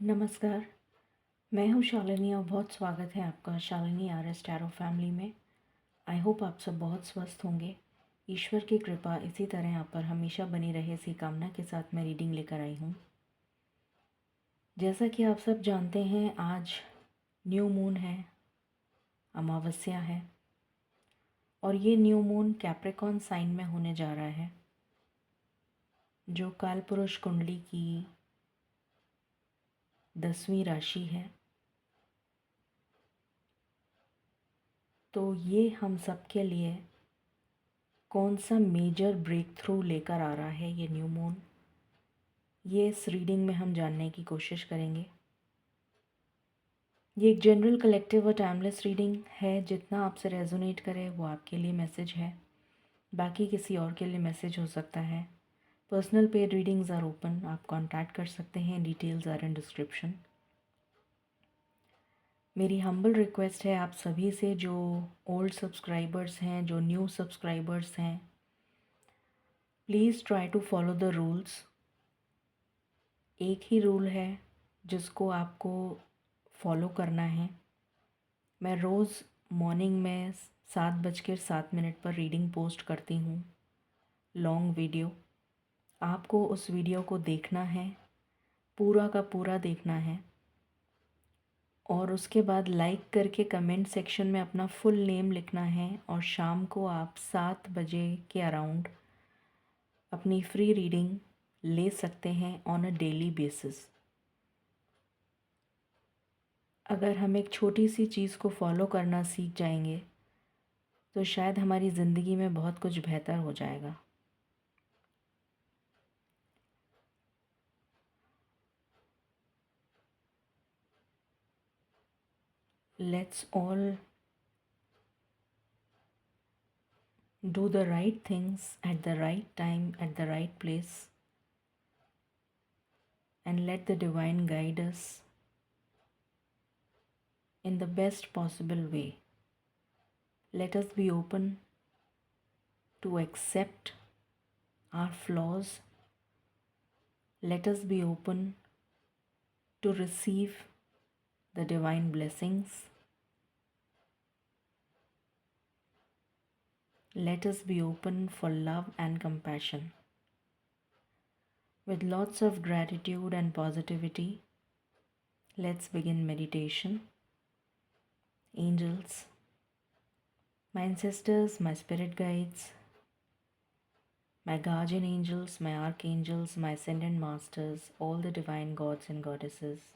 नमस्कार, मैं हूँ शालिनी और बहुत स्वागत है आपका शालिनी आर.एस. टैरो फैमिली में। आई होप आप सब बहुत स्वस्थ होंगे। ईश्वर की कृपा इसी तरह आप पर हमेशा बनी रहे, इसी कामना के साथ मैं रीडिंग लेकर आई हूँ। जैसा कि आप सब जानते हैं, आज न्यू मून है, अमावस्या है और ये न्यू मून कैप्रिकॉर्न साइन में होने जा रहा है, जो कालपुरुष कुंडली की 10वीं राशि है। तो ये हम सब के लिए कौन सा मेजर ब्रेक थ्रू लेकर आ रहा है ये न्यू मून, ये इस रीडिंग में हम जानने की कोशिश करेंगे। ये एक जनरल कलेक्टिव और टाइमलेस रीडिंग है। जितना आपसे रेजोनेट करे वो आपके लिए मैसेज है, बाकी किसी और के लिए मैसेज हो सकता है। Personal paid readings are open, आप कांटेक्ट कर सकते हैं, डिटेल्स आर इन डिस्क्रिप्शन। मेरी हम्बल रिक्वेस्ट है आप सभी से, जो ओल्ड सब्सक्राइबर्स हैं, जो न्यू सब्सक्राइबर्स हैं, please try to follow the rules. एक ही रूल है जिसको आपको फॉलो करना है। मैं रोज़ मॉर्निंग में 7:07 पर रीडिंग पोस्ट करती हूँ, लॉन्ग वीडियो। आपको उस वीडियो को देखना है, पूरा का पूरा देखना है और उसके बाद लाइक करके कमेंट सेक्शन में अपना फुल नेम लिखना है। और शाम को आप 7 बजे के अराउंड अपनी फ्री रीडिंग ले सकते हैं ऑन अ डेली बेसिस। अगर हम एक छोटी सी चीज़ को फॉलो करना सीख जाएंगे तो शायद हमारी ज़िंदगी में बहुत कुछ बेहतर हो जाएगा। Let's all do the right things at the right time, at the right place, and let the divine guide us in the best possible way. Let us be open to accept our flaws. Let us be open to receive the divine blessings. Let us be open for love and compassion. With lots of gratitude and positivity, let's begin meditation. Angels, my ancestors, my spirit guides, my guardian angels, my archangels, my ascended masters, all the divine gods and goddesses,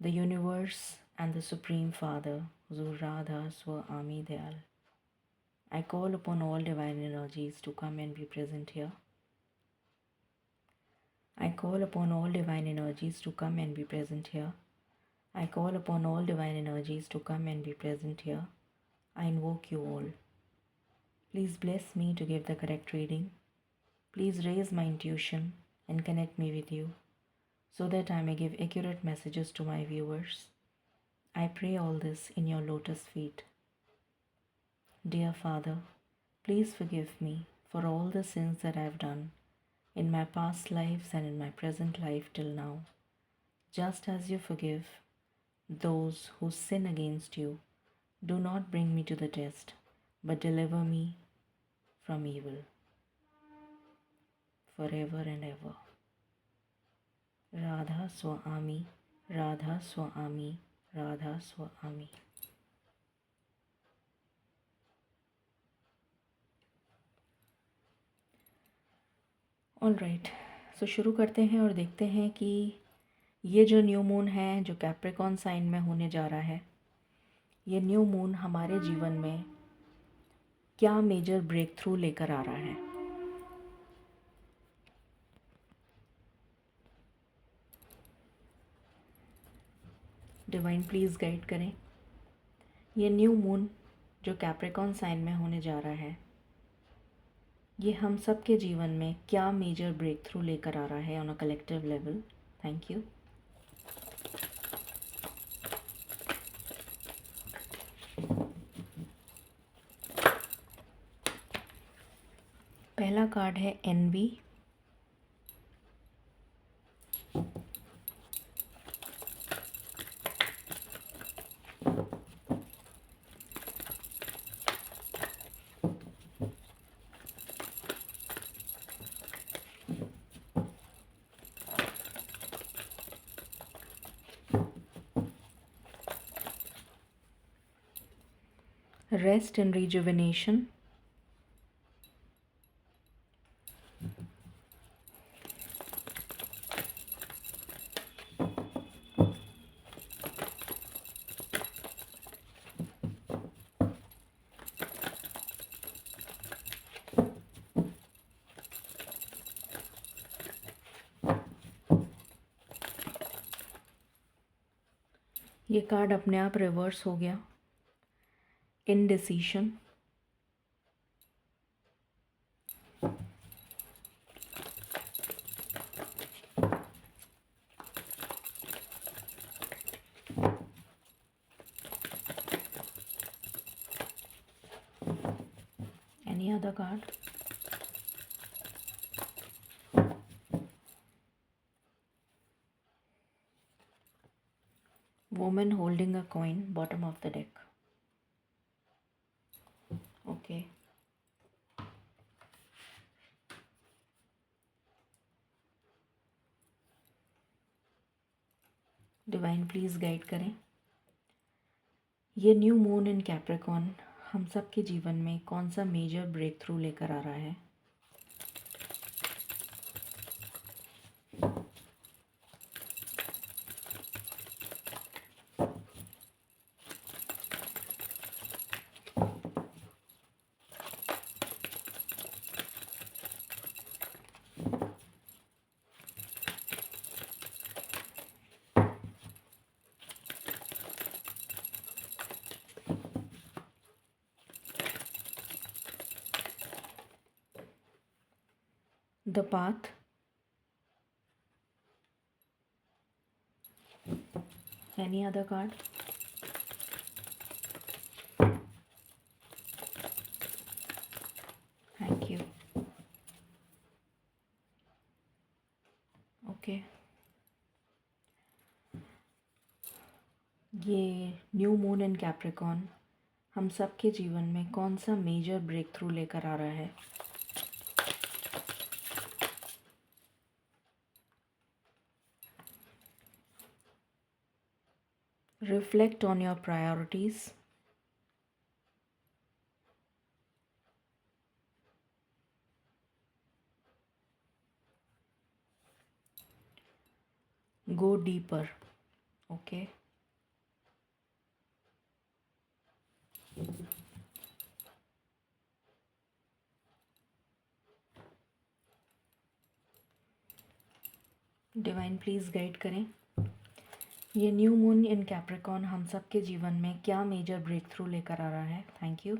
the universe and the Supreme Father, Huzur Radha Swami Dayal. I call upon all divine energies to come and be present here. I call upon all divine energies to come and be present here. I call upon all divine energies to come and be present here. I invoke you all. Please bless me to give the correct reading. Please raise my intuition and connect me with you so that I may give accurate messages to my viewers. I pray all this in your lotus feet. Dear Father, please forgive me for all the sins that I have done in my past lives and in my present life till now, just as you forgive those who sin against you. Do not bring me to the test, but deliver me from evil forever and ever. Radha Swami, Radha Swami, Radha Swami. All right, so शुरू करते हैं और देखते हैं कि ये जो new moon है, जो कैप्रिकॉर्न साइन में होने जा रहा है, ये न्यू मून हमारे जीवन में क्या मेजर ब्रेक थ्रू लेकर आ रहा है। डिवाइन प्लीज़ गाइड करें। ये न्यू मून जो कैप्रिकॉर्न साइन में होने जा रहा है, ये हम सब के जीवन में क्या मेजर ब्रेक थ्रू लेकर आ रहा है on a collective level. Thank you. पहला कार्ड है एनवी, rest and rejuvenation, ये कार्ड अपने आप रिवर्स हो गया, indecision, any other card, woman holding a coin, bottom of the deck. Okay. Divine please guide करें, ये न्यू मून इन कैप्रिकॉर्न हम सब के जीवन में कौन सा मेजर ब्रेक थ्रू लेकर आ रहा है। The path, any other card, thank you. Okay, ये न्यू मून इन कैप्रिकॉर्न हम सब के जीवन में कौन सा मेजर ब्रेक थ्रू लेकर आ रहा है। Reflect on your priorities. Go deeper. Okay. Divine please guide करें, ये न्यू मून इन कैप्रिकॉर्न हम सब के जीवन में क्या मेजर ब्रेक थ्रू लेकर आ रहा है। Thank you.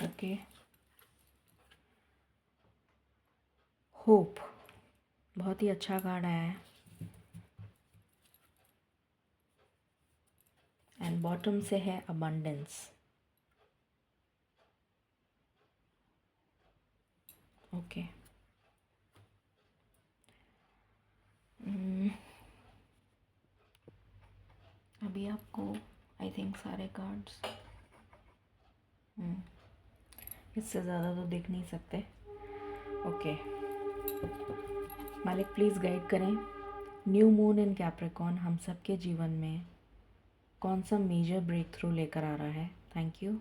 ओके, होप बहुत ही अच्छा कार्ड आया है, एंड बॉटम से है अबंडेंस। ओके, अभी आपको आई थिंक सारे कार्ड्स इससे ज़्यादा तो देख नहीं सकते। ओके, मालिक प्लीज़ गाइड करें, न्यू मून इन कैप्रिकॉर्न हम सब के जीवन में कौन सा मेजर ब्रेक थ्रू लेकर आ रहा है। Thank you.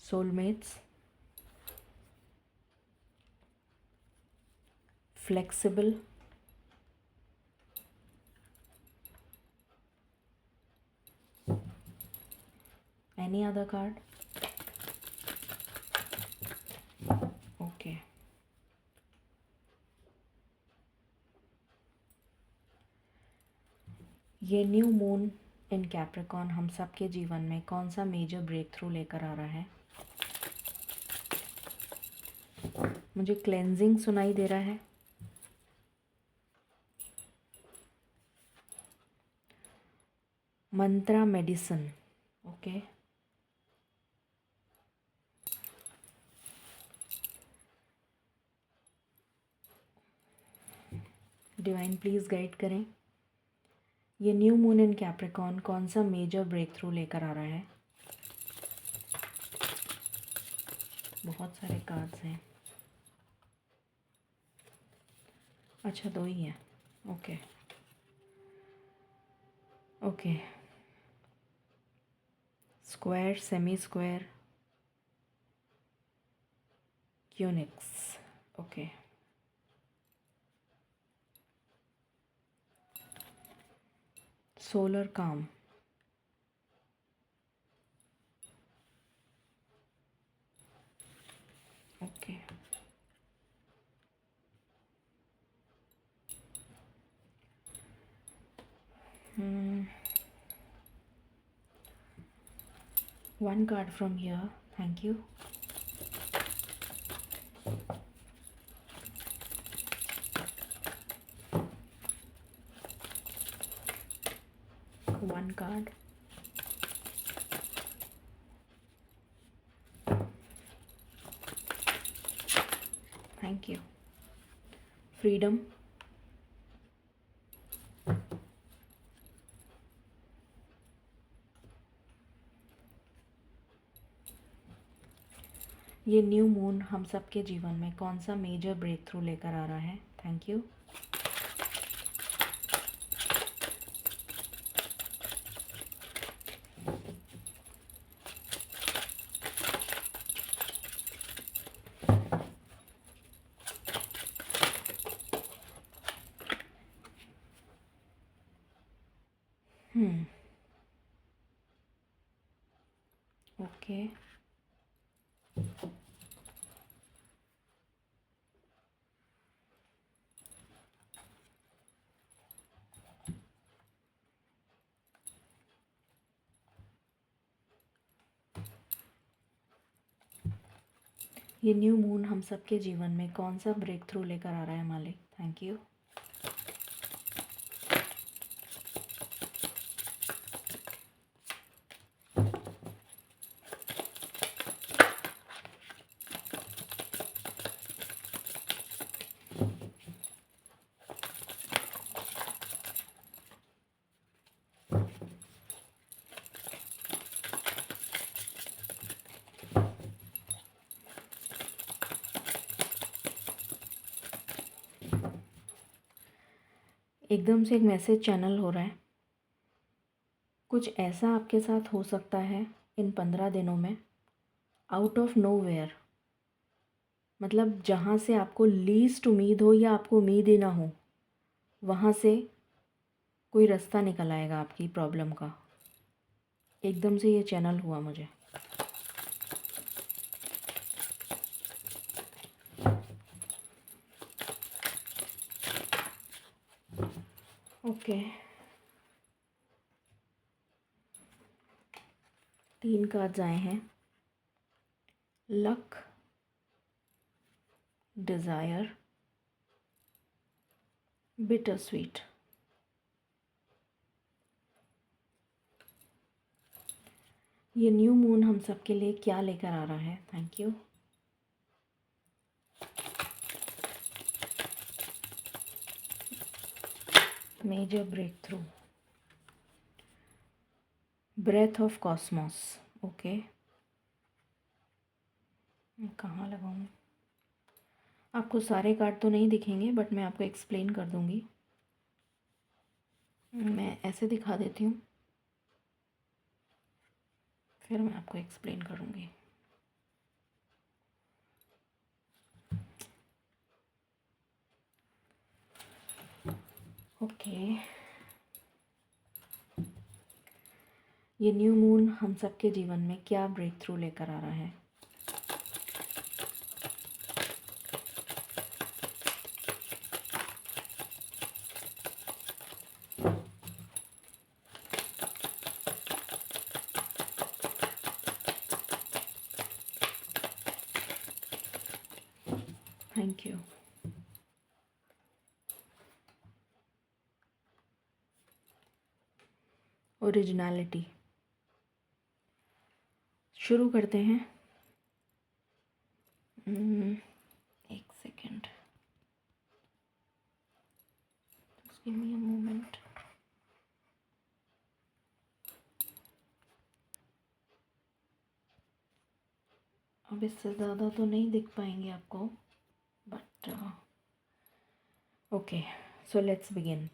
Soulmates, flexible, any other card. Okay, ये न्यू मून इन कैप्रिकॉर्न हम सब के जीवन में कौन सा मेजर ब्रेक थ्रू लेकर आ रहा है। मुझे क्लेंजिंग सुनाई दे रहा है, mantra medicine, okay. Divine please guide करें, ये न्यू मून इन कैप्रिकॉर्न कौन सा मेजर ब्रेक थ्रू लेकर आ रहा है। बहुत सारे कार्ड्स हैं, अच्छा 2 ही हैं, okay okay. Square, semi square, quincunx, okay. Solar काम, okay. One card from here, thank you. One card. Thank you. Freedom. ये न्यू मून हम सबके जीवन में कौन सा मेजर ब्रेक थ्रू लेकर आ रहा है। Thank you. ओके। ये न्यू मून हम सबके जीवन में कौन सा ब्रेक थ्रू लेकर आ रहा है मालिक। Thank you. एकदम से एक मैसेज चैनल हो रहा है, कुछ ऐसा आपके साथ हो सकता है इन 15 दिनों में, आउट ऑफ नोवेयर, मतलब जहाँ से आपको लीस्ट उम्मीद हो या आपको उम्मीद ही ना हो, वहाँ से कोई रास्ता निकल आएगा आपकी प्रॉब्लम का। एकदम से ये चैनल हुआ मुझे। ओके। 3 कार्ड्स आए हैं, लक, डिज़ायर, बिटर स्वीट। ये न्यू मून हम सबके लिए क्या लेकर आ रहा है। Thank you. Major breakthrough, breath of cosmos, okay. कहाँ लगाऊँ, आपको सारे कार्ड तो नहीं दिखेंगे बट मैं आपको एक्सप्लेन कर दूँगी। मैं ऐसे दिखा देती हूँ, फिर मैं आपको एक्सप्लेन करूँगी। ओके। ये न्यू मून हम सबके जीवन में क्या ब्रेक थ्रू लेकर आ रहा है। Thank you. ओरिजिनलिटी। शुरू करते हैं। एक second, give me a moment. अब इससे ज़्यादा तो नहीं दिख पाएंगे आपको, but okay, so let's begin.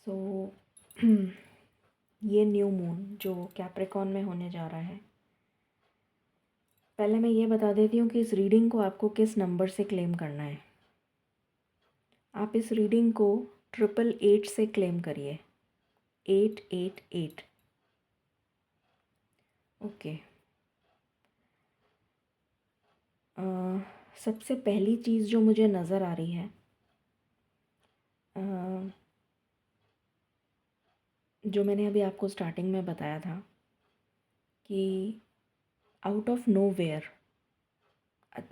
So ये न्यू मून जो कैप्रिकॉर्न में होने जा रहा है, पहले मैं ये बता देती हूँ कि इस रीडिंग को आपको किस नंबर से क्लेम करना है। आप इस रीडिंग को 888 से क्लेम करिए, 888। ओके। सबसे पहली चीज़ जो मुझे नज़र आ रही है, जो मैंने अभी आपको स्टार्टिंग में बताया था कि आउट ऑफ नो वेयर,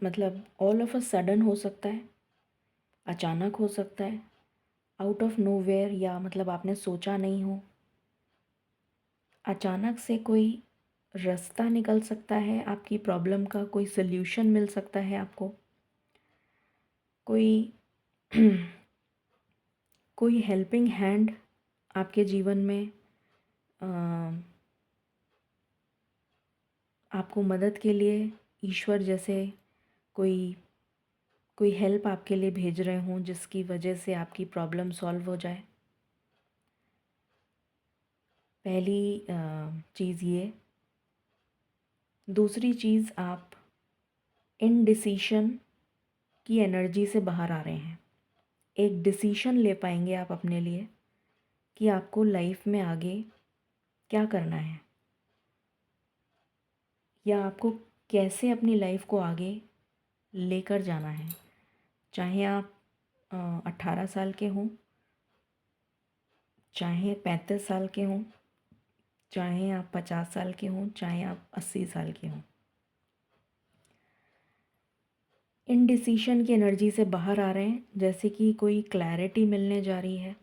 मतलब ऑल ऑफ अ सडन हो सकता है, अचानक हो सकता है, आउट ऑफ नो वेयर, या मतलब आपने सोचा नहीं हो, अचानक से कोई रास्ता निकल सकता है, आपकी प्रॉब्लम का कोई सल्यूशन मिल सकता है आपको, कोई कोई हेल्पिंग हैंड आपके जीवन में आपको मदद के लिए ईश्वर जैसे कोई कोई हेल्प आपके लिए भेज रहे हों, जिसकी वजह से आपकी प्रॉब्लम सॉल्व हो जाए। पहली चीज़ ये। दूसरी चीज़, आप इनडिसीशन की एनर्जी से बाहर आ रहे हैं। एक डिसीशन ले पाएंगे आप अपने लिए कि आपको लाइफ में आगे क्या करना है, या आपको कैसे अपनी लाइफ को आगे लेकर जाना है। चाहे आप 18 साल के हों, चाहे 35 साल के हों, चाहे आप 50 साल के हों, चाहे आप 80 साल के हों। इनडिसीशन की एनर्जी से बाहर आ रहे हैं, जैसे कि कोई क्लैरिटी मिलने जा रही है।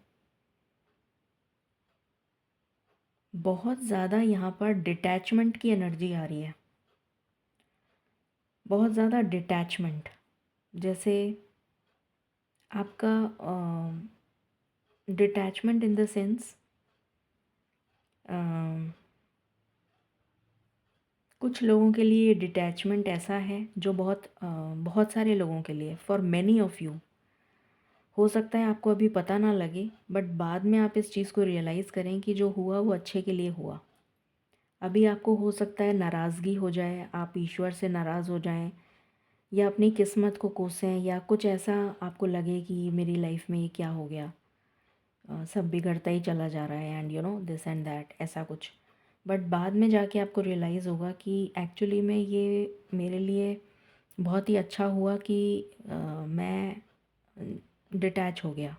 बहुत ज़्यादा यहाँ पर डिटैचमेंट की एनर्जी आ रही है, बहुत ज़्यादा डिटैचमेंट, जैसे आपका डिटैचमेंट इन द सेंस, कुछ लोगों के लिए डिटैचमेंट ऐसा है जो बहुत सारे लोगों के लिए, फॉर मैनी ऑफ यू, हो सकता है आपको अभी पता ना लगे, बट बाद में आप इस चीज़ को रियलाइज़ करें कि जो हुआ वो अच्छे के लिए हुआ। अभी आपको हो सकता है नाराज़गी हो जाए, आप ईश्वर से नाराज़ हो जाएं, या अपनी किस्मत को कोसें, या कुछ ऐसा आपको लगे कि मेरी लाइफ में ये क्या हो गया, सब बिगड़ता ही चला जा रहा है, and you know this and that, ऐसा कुछ। बट बाद में जाके आपको रियलाइज़ होगा कि एक्चुअली में ये मेरे लिए बहुत ही अच्छा हुआ कि मैं डिटैच हो गया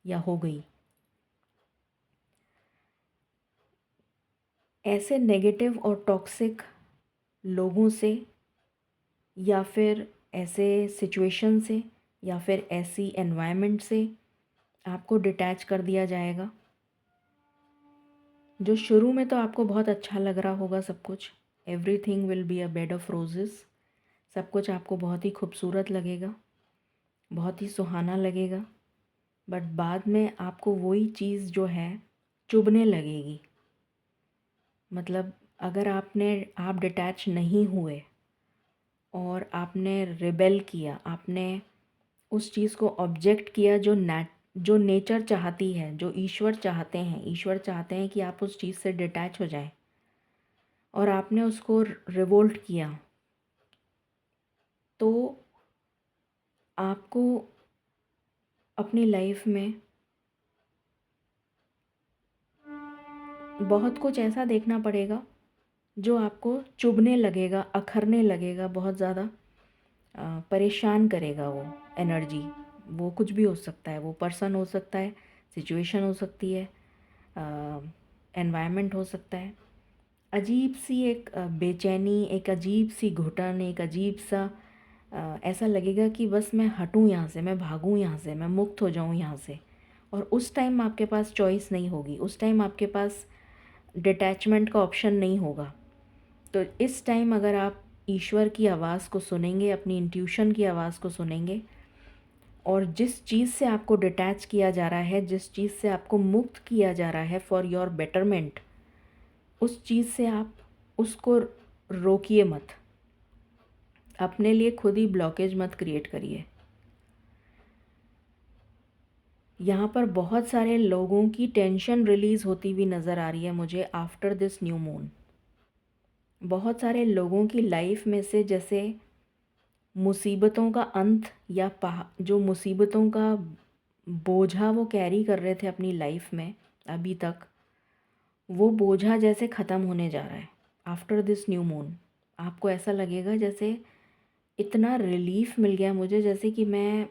या हो गई। ऐसे नेगेटिव और टॉक्सिक लोगों से, या फिर ऐसे सिचुएशन से, या फिर ऐसी एनवायरनमेंट से आपको डिटैच कर दिया जाएगा, जो शुरू में तो आपको बहुत अच्छा लग रहा होगा सब कुछ। Everything will be a bed of roses. सब कुछ आपको बहुत ही खूबसूरत लगेगा, बहुत ही सुहाना लगेगा, बट बाद में आपको वही चीज़ जो है चुभने लगेगी। मतलब अगर आप डिटैच नहीं हुए और आपने रिबेल किया, आपने उस चीज़ को ऑब्जेक्ट किया जो नेचर चाहती है, जो ईश्वर चाहते हैं। ईश्वर चाहते हैं कि आप उस चीज़ से डिटैच हो जाएं, और आपने उसको रिवोल्ट किया, तो आपको अपनी लाइफ में बहुत कुछ ऐसा देखना पड़ेगा जो आपको चुभने लगेगा, अखरने लगेगा, बहुत ज़्यादा परेशान करेगा। वो एनर्जी, वो कुछ भी हो सकता है, वो पर्सन हो सकता है, सिचुएशन हो सकती है, एनवायरनमेंट हो सकता है। अजीब सी एक बेचैनी, एक अजीब सी घुटन, एक अजीब सा ऐसा लगेगा कि बस मैं हटूँ यहाँ से, मैं भागूँ यहाँ से, मैं मुक्त हो जाऊँ यहाँ से, और उस टाइम आपके पास चॉइस नहीं होगी, उस टाइम आपके पास डिटैचमेंट का ऑप्शन नहीं होगा। तो इस टाइम अगर आप ईश्वर की आवाज़ को सुनेंगे, अपनी इंट्यूशन की आवाज़ को सुनेंगे, और जिस चीज़ से आपको डिटैच किया जा रहा है, जिस चीज़ से आपको मुक्त किया जा रहा है फॉर योर बेटरमेंट, उस चीज़ से आप उसको रोकिए मत, अपने लिए खुद ही ब्लॉकेज मत क्रिएट करिए। यहाँ पर बहुत सारे लोगों की टेंशन रिलीज़ होती हुई नज़र आ रही है मुझे आफ्टर दिस न्यू मून। बहुत सारे लोगों की लाइफ में से जैसे मुसीबतों का अंत, या जो मुसीबतों का बोझा वो कैरी कर रहे थे अपनी लाइफ में अभी तक, वो बोझा जैसे ख़त्म होने जा रहा है आफ्टर दिस न्यू मून। आपको ऐसा लगेगा जैसे इतना रिलीफ मिल गया मुझे, जैसे कि मैं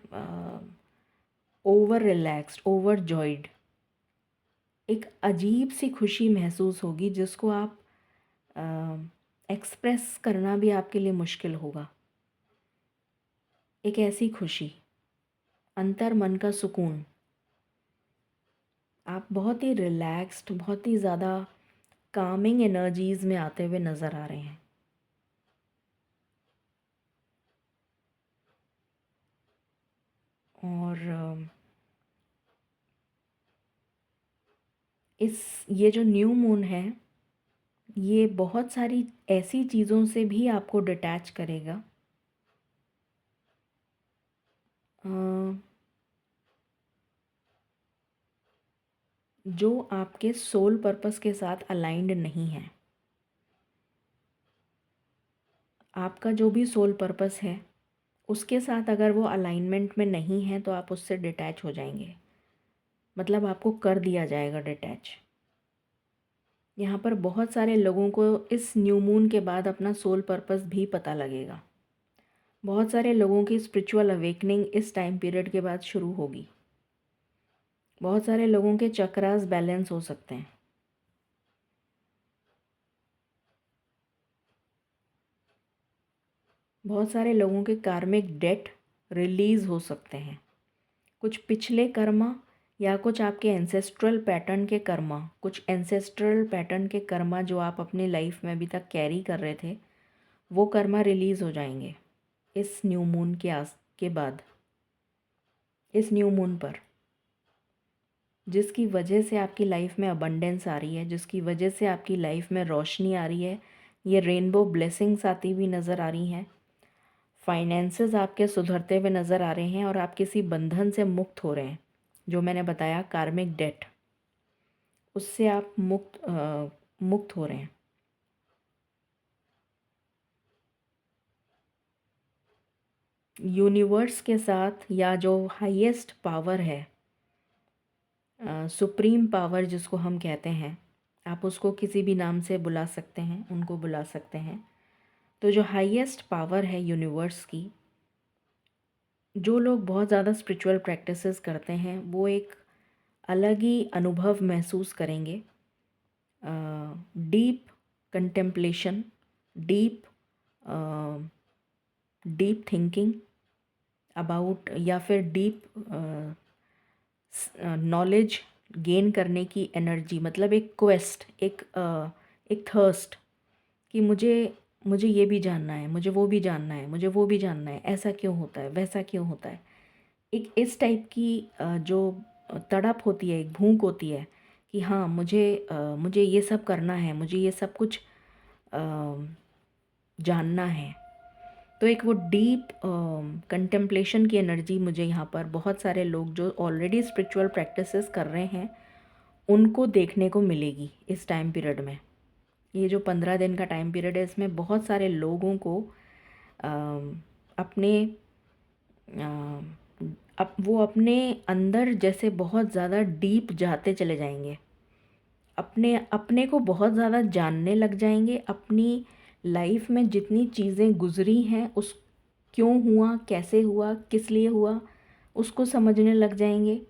ओवर रिलैक्स्ड, ओवर जॉयड, एक अजीब सी खुशी महसूस होगी जिसको आप एक्सप्रेस करना भी आपके लिए मुश्किल होगा। एक ऐसी खुशी, अंतर मन का सुकून, आप बहुत ही रिलैक्स्ड, बहुत ही ज़्यादा कामिंग एनर्जीज़ में आते हुए नज़र आ रहे हैं। और ये जो न्यू मून है, ये बहुत सारी ऐसी चीज़ों से भी आपको डिटैच करेगा जो आपके सोल पर्पस के साथ अलाइंड नहीं है। आपका जो भी सोल पर्पस है उसके साथ अगर वो अलाइनमेंट में नहीं है तो आप उससे डिटैच हो जाएंगे, मतलब आपको कर दिया जाएगा डिटैच। यहाँ पर बहुत सारे लोगों को इस न्यू मून के बाद अपना सोल पर्पस भी पता लगेगा। बहुत सारे लोगों की स्पिरिचुअल अवेकनिंग इस टाइम पीरियड के बाद शुरू होगी। बहुत सारे लोगों के चक्रास बैलेंस हो सकते हैं। बहुत सारे लोगों के कार्मिक डेट रिलीज़ हो सकते हैं। कुछ पिछले कर्मा या कुछ आपके एंसेस्ट्रल पैटर्न के कर्मा, कुछ एंसेस्ट्रल पैटर्न के कर्मा जो आप अपनी लाइफ में अभी तक कैरी कर रहे थे, वो कर्मा रिलीज़ हो जाएंगे इस न्यू मून के बाद, इस न्यू मून पर, जिसकी वजह से आपकी लाइफ में अबंडेंस आ रही है, जिसकी वजह से आपकी लाइफ में रोशनी आ रही है। ये रेनबो ब्लेसिंग्स आती हुई नज़र आ रही हैं। फाइनेंसेस आपके सुधरते हुए नज़र आ रहे हैं और आप किसी बंधन से मुक्त हो रहे हैं। जो मैंने बताया कार्मिक डेट, उससे आप मुक्त हो रहे हैं। यूनिवर्स के साथ, या जो हाईएस्ट पावर है, सुप्रीम पावर जिसको हम कहते हैं, आप उसको किसी भी नाम से बुला सकते हैं, उनको बुला सकते हैं। तो जो हाईएस्ट पावर है यूनिवर्स की, जो लोग बहुत ज़्यादा स्पिरिचुअल प्रैक्टिसेस करते हैं वो एक अलग ही अनुभव महसूस करेंगे। Deep contemplation, deep deep thinking about, या फिर डीप नॉलेज गेन करने की एनर्जी, मतलब एक क्वेस्ट, एक थर्स्ट कि मुझे ये भी जानना है, मुझे वो भी जानना है, मुझे वो भी जानना है, ऐसा क्यों होता है, वैसा क्यों होता है। एक इस टाइप की जो तड़प होती है, एक भूख होती है कि हाँ मुझे ये सब करना है, मुझे ये सब कुछ जानना है। तो एक वो डीप कंटेम्पलेशन की एनर्जी मुझे यहाँ पर बहुत सारे लोग जो ऑलरेडी स्पिरिचुअल प्रैक्टिसेस कर रहे हैं उनको देखने को मिलेगी इस टाइम पीरियड में। ये जो 15 दिन का टाइम पीरियड है, इसमें बहुत सारे लोगों को अपने वो अपने अंदर जैसे बहुत ज़्यादा डीप जाते चले जाएंगे, अपने अपने को बहुत ज़्यादा जानने लग जाएंगे। अपनी लाइफ में जितनी चीज़ें गुजरी हैं, उस क्यों हुआ, कैसे हुआ, किस लिए हुआ, उसको समझने लग जाएंगे।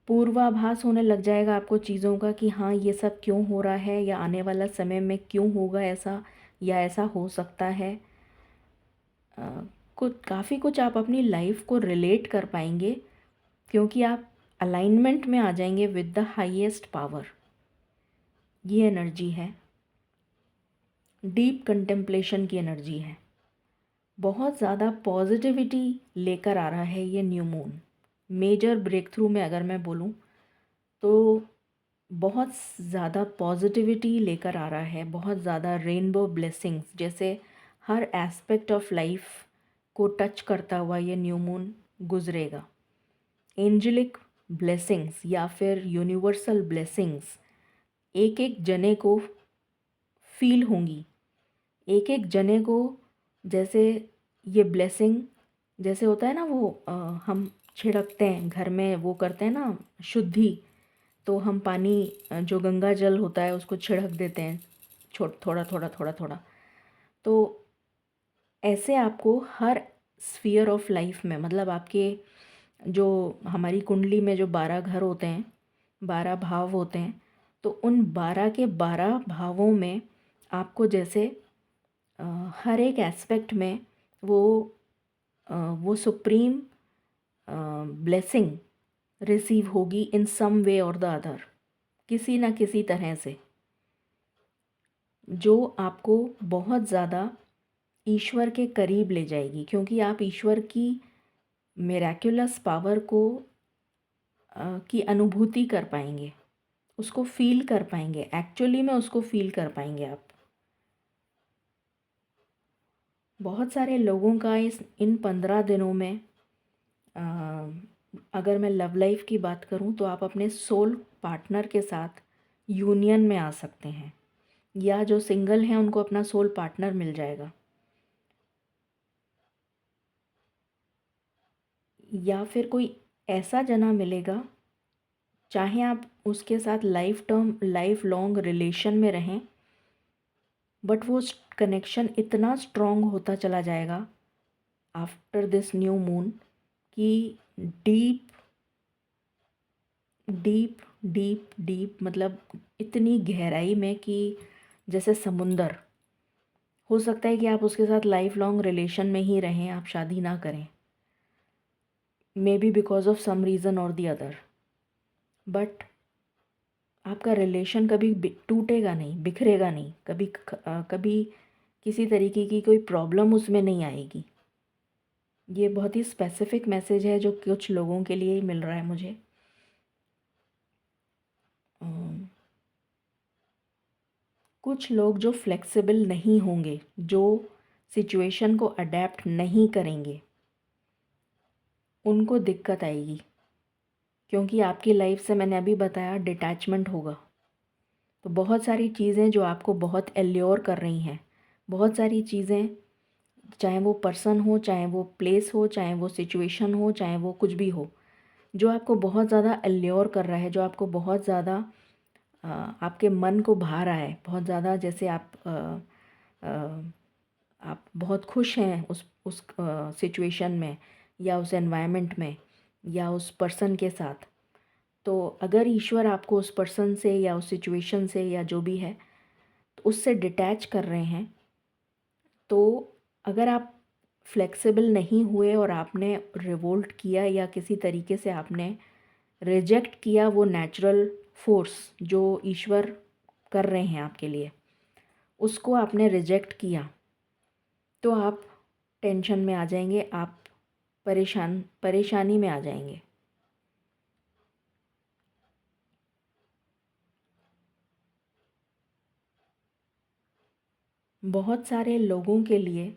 पूर्वाभास होने लग जाएगा आपको चीज़ों का कि हाँ ये सब क्यों हो रहा है, या आने वाला समय में क्यों होगा ऐसा, या ऐसा हो सकता है। कुछ काफ़ी कुछ आप अपनी लाइफ को रिलेट कर पाएंगे, क्योंकि आप अलाइनमेंट में आ जाएंगे विद द हाईएस्ट पावर। ये एनर्जी है, डीप कंटेम्पलेशन की एनर्जी है। बहुत ज़्यादा पॉजिटिविटी लेकर आ रहा है ये new moon. Major breakthrough में अगर मैं बोलूँ तो बहुत ज़्यादा पॉजिटिविटी लेकर आ रहा है, बहुत ज़्यादा रेनबो ब्लेसिंग्स, जैसे हर एस्पेक्ट ऑफ लाइफ को टच करता हुआ ये न्यू मून गुजरेगा। एंजेलिक ब्लेसिंग्स या फिर यूनिवर्सल ब्लेसिंग्स एक एक जने को फील होंगी, एक एक जने को। जैसे ये ब्लेसिंग जैसे होता है ना, वो हम छिड़कते हैं घर में, वो करते हैं ना शुद्धि, तो हम पानी जो गंगा जल होता है उसको छिड़क देते हैं, थोड़ा थोड़ा थोड़ा थोड़ा। तो ऐसे आपको हर स्फीयर ऑफ लाइफ में, मतलब आपके जो हमारी कुंडली में जो 12 घर होते हैं, 12 भाव होते हैं, तो उन 12 के 12 भावों में आपको जैसे हर एक एस्पेक्ट में वो वो सुप्रीम ब्लेसिंग रिसीव होगी इन सम वे और द अदर, किसी ना किसी तरह से, जो आपको बहुत ज़्यादा ईश्वर के करीब ले जाएगी। क्योंकि आप ईश्वर की मिरेक्युलस पावर को की अनुभूति कर पाएंगे, उसको फील कर पाएंगे, एक्चुअली में उसको फील कर पाएंगे आप। बहुत सारे लोगों का इन 15 दिनों में अगर मैं लव लाइफ की बात करूं तो आप अपने सोल पार्टनर के साथ यूनियन में आ सकते हैं, या जो सिंगल हैं उनको अपना सोल पार्टनर मिल जाएगा, या फिर कोई ऐसा जना मिलेगा, चाहे आप उसके साथ लाइफ लॉन्ग रिलेशन में रहें, बट वो कनेक्शन इतना स्ट्रॉन्ग होता चला जाएगा आफ्टर दिस न्यू मून कि डीप डीप डीप डीप, मतलब इतनी गहराई में कि जैसे समुंदर। हो सकता है कि आप उसके साथ लाइफ लॉन्ग रिलेशन में ही रहें, आप शादी ना करें, maybe because of some reason और दी अदर, बट आपका रिलेशन कभी टूटेगा नहीं, बिखरेगा नहीं, कभी किसी तरीके की कोई प्रॉब्लम उसमें नहीं आएगी। ये बहुत ही स्पेसिफिक मैसेज है जो कुछ लोगों के लिए ही मिल रहा है मुझे। कुछ लोग जो फ्लेक्सिबल नहीं होंगे, जो सिचुएशन को अडेप्ट नहीं करेंगे, उनको दिक्कत आएगी। क्योंकि आपकी लाइफ से मैंने अभी बताया डिटैचमेंट होगा। तो बहुत सारी चीज़ें जो आपको बहुत एल्योर कर रही हैं, बहुत सारी चीज़ें, चाहे वो पर्सन हो, चाहे वो प्लेस हो, चाहे वो सिचुएशन हो, चाहे वो कुछ भी हो, जो आपको बहुत ज़्यादा एल्योर कर रहा है, जो आपको बहुत ज़्यादा आपके मन को भा रहा है बहुत ज़्यादा। जैसे आप बहुत खुश हैं उस सिचुएशन में, या उस एनवायरनमेंट में, या उस पर्सन के साथ। तो अगर ईश्वर आपको उस पर्सन से या उस सिचुएशन से या जो भी है तो उससे डिटैच कर रहे हैं, तो अगर आप फ्लेक्सिबल नहीं हुए और आपने रिवोल्ट किया या किसी तरीके से आपने रिजेक्ट किया वो नेचुरल फोर्स जो ईश्वर कर रहे हैं आपके लिए, उसको आपने रिजेक्ट किया, तो आप टेंशन में आ जाएंगे, आप परेशानी में आ जाएंगे। बहुत सारे लोगों के लिए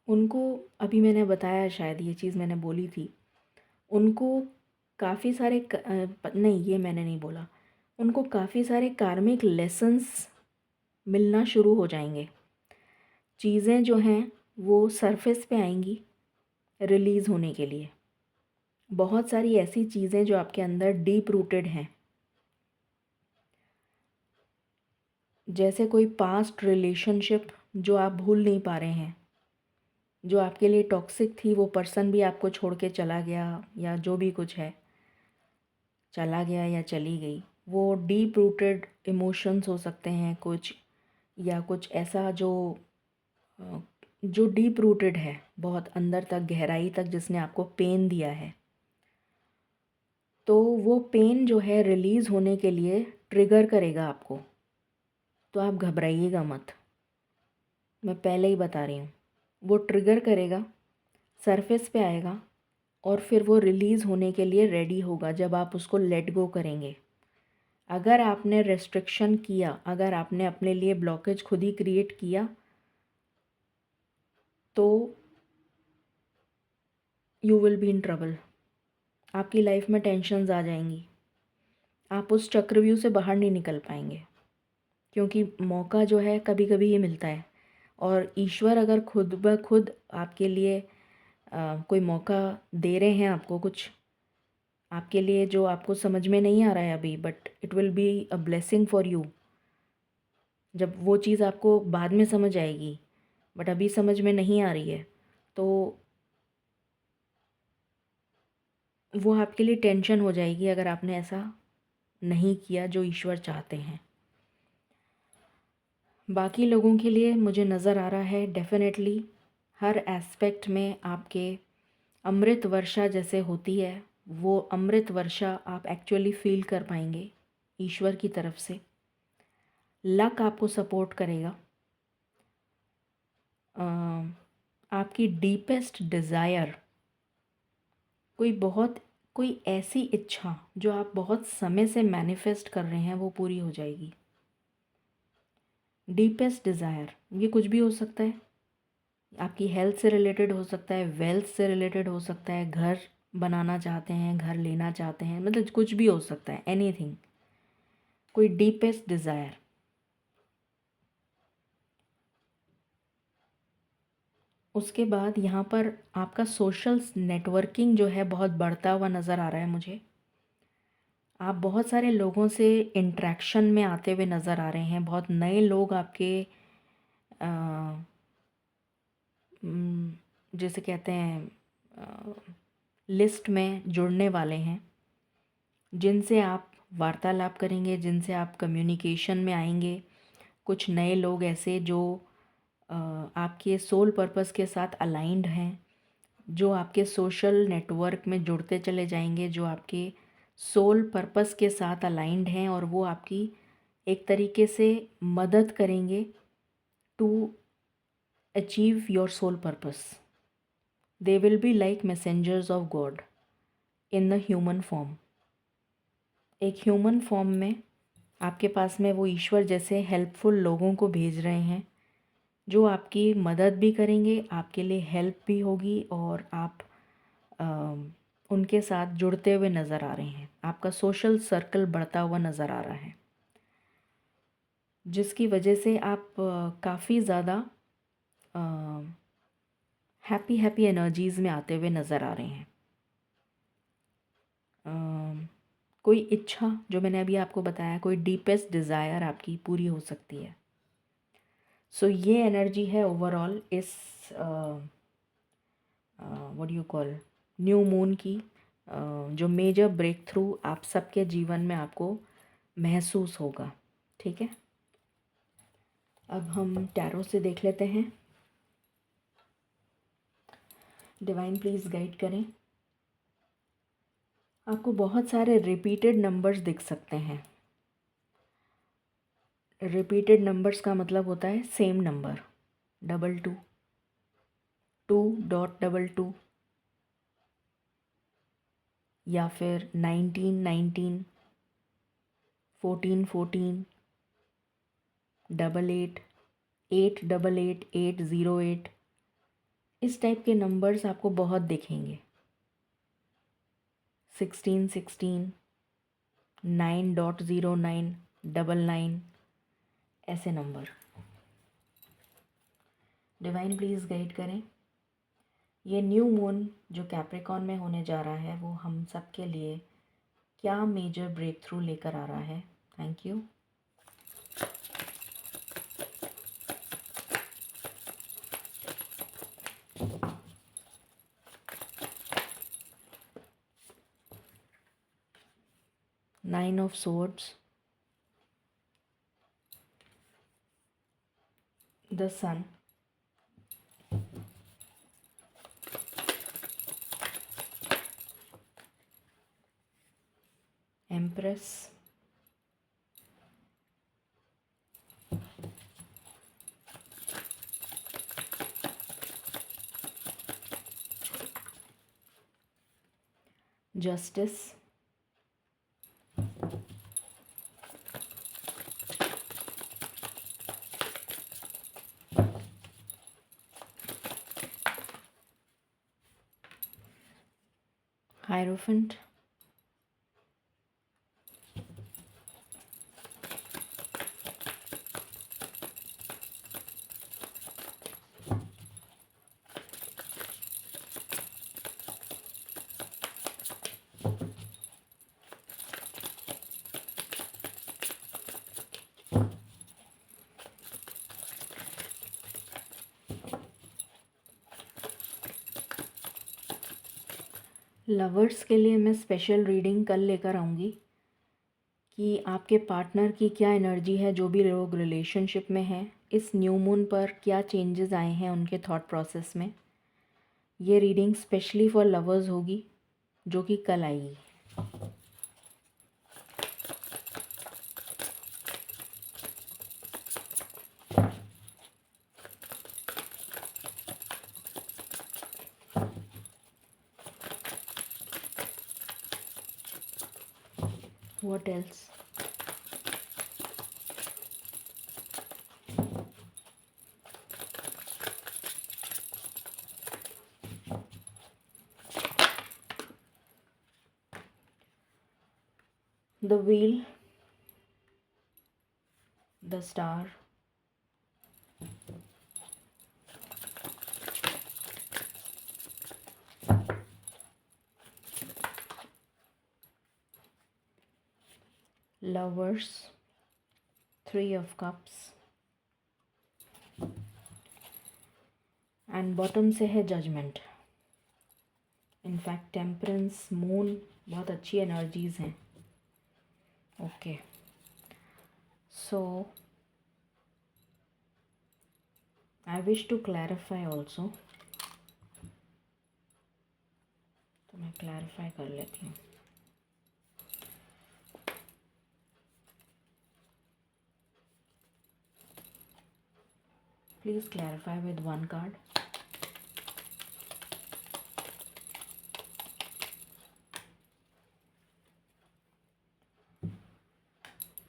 उनको, अभी मैंने बताया, शायद ये चीज़ मैंने बोली थी, उनको काफ़ी सारे नहीं, ये मैंने नहीं बोला। उनको काफ़ी सारे कार्मिक लेसन्स मिलना शुरू हो जाएंगे। चीज़ें जो हैं वो सरफेस पे आएंगी रिलीज़ होने के लिए। बहुत सारी ऐसी चीज़ें जो आपके अंदर डीप रूटेड हैं, जैसे कोई पास्ट रिलेशनशिप जो आप भूल नहीं पा रहे हैं, जो आपके लिए टॉक्सिक थी, वो पर्सन भी आपको छोड़ के चला गया, या जो भी कुछ है, चला गया या चली गई। वो डीप रूटेड इमोशंस हो सकते हैं कुछ, या कुछ ऐसा जो जो डीप रूटेड है, बहुत अंदर तक, गहराई तक, जिसने आपको पेन दिया है, तो वो पेन जो है रिलीज़ होने के लिए ट्रिगर करेगा आपको। तो आप घबराइएगा मत, मैं पहले ही बता रही हूँ। वो ट्रिगर करेगा, सरफेस पे आएगा और फिर वो रिलीज़ होने के लिए रेडी होगा जब आप उसको लेट गो करेंगे। अगर आपने रेस्ट्रिक्शन किया, अगर आपने अपने लिए ब्लॉकेज खुद ही क्रिएट किया, तो you will be in trouble. आपकी लाइफ में टेंशन्स आ जाएंगी, आप उस चक्रव्यूह से बाहर नहीं निकल पाएंगे, क्योंकि मौका जो है कभी कभी ही मिलता है। और ईश्वर अगर खुद ब खुद आपके लिए कोई मौका दे रहे हैं आपको, कुछ आपके लिए जो आपको समझ में नहीं आ रहा है अभी, but it will be a blessing for you. जब वो चीज़ आपको बाद में समझ आएगी, बट अभी समझ में नहीं आ रही है, तो वो आपके लिए टेंशन हो जाएगी अगर आपने ऐसा नहीं किया जो ईश्वर चाहते हैं। बाकी लोगों के लिए मुझे नज़र आ रहा है डेफिनेटली हर एस्पेक्ट में आपके अमृत वर्षा जैसे होती है, वो अमृत वर्षा आप एक्चुअली फील कर पाएंगे ईश्वर की तरफ से। लक आपको सपोर्ट करेगा। आपकी डीपेस्ट डिज़ायर, कोई ऐसी इच्छा जो आप बहुत समय से मैनिफेस्ट कर रहे हैं, वो पूरी हो जाएगी। डीपेस्ट डिज़ायर, ये कुछ भी हो सकता है। आपकी हेल्थ से रिलेटेड हो सकता है, वेल्थ से रिलेटेड हो सकता है, घर बनाना चाहते हैं, घर लेना चाहते हैं, मतलब कुछ भी हो सकता है, एनीथिंग, कोई डीपेस्ट डिज़ायर। उसके बाद यहाँ पर आपका सोशल नेटवर्किंग जो है बहुत बढ़ता हुआ नज़र आ रहा है मुझे। आप बहुत सारे लोगों से इंटरेक्शन में आते हुए नज़र आ रहे हैं। बहुत नए लोग आपके जैसे कहते हैं लिस्ट में जुड़ने वाले हैं, जिनसे आप वार्तालाप करेंगे, जिनसे आप कम्युनिकेशन में आएंगे। कुछ नए लोग ऐसे जो आपके सोल पर्पस के साथ अलाइंड हैं, जो आपके सोशल नेटवर्क में जुड़ते चले जाएंगे, जो आपके सोल पर्पस के साथ अलाइंड हैं, और वो आपकी एक तरीके से मदद करेंगे to achieve your soul purpose. They will be like messengers of god in the human form. एक ह्यूमन फॉर्म में आपके पास में वो ईश्वर जैसे हेल्पफुल लोगों को भेज रहे हैं, जो आपकी मदद भी करेंगे, आपके लिए हेल्प भी होगी, और आप उनके साथ जुड़ते हुए नज़र आ रहे हैं। आपका सोशल सर्कल बढ़ता हुआ नज़र आ रहा है, जिसकी वजह से आप काफ़ी ज़्यादा हैप्पी एनर्जीज़ में आते हुए नज़र आ रहे हैं। कोई इच्छा जो मैंने अभी आपको बताया, कोई डीपेस्ट डिज़ायर आपकी पूरी हो सकती है। सो ये एनर्जी है ओवरऑल इस what you call new moon की, जो मेजर ब्रेक थ्रू आप सबके जीवन में आपको महसूस होगा। ठीक है, अब हम टैरो से देख लेते हैं। डिवाइन प्लीज़ गाइड करें। आपको बहुत सारे रिपीटेड नंबर्स दिख सकते हैं। रिपीटेड नंबर्स का मतलब होता है सेम नंबर, 22, 2.22, या फिर 19, 14, 88, 888, 808, इस टाइप के नंबर्स आपको बहुत दिखेंगे। 16, 9.09, 99, ऐसे नंबर। डिवाइन प्लीज़ गाइड करें। ये न्यू मून जो कैप्रिकॉन में होने जा रहा है, वो हम सब के लिए क्या मेजर ब्रेक थ्रू लेकर आ रहा है। Thank you. Nine of swords, the sun, empress, justice, hierophant, lovers के लिए मैं स्पेशल रीडिंग कल लेकर आऊँगी कि आपके पार्टनर की क्या एनर्जी है, जो भी लोग रिलेशनशिप में हैं, इस न्यू मून पर क्या चेंजेस आए हैं उनके थॉट प्रोसेस में। ये रीडिंग स्पेशली फॉर लवर्स होगी, जो कि कल आएगी। What else? The wheel, the star, lovers, 3 of cups, and bottom से है जजमेंट। इनफैक्ट टेम्परेंस, मून बहुत अच्छी एनर्जीज हैं। Okay, so I wish to clarify also, तो मैं क्लैरिफाई कर लेती हूँ। Please clarify with 1 card.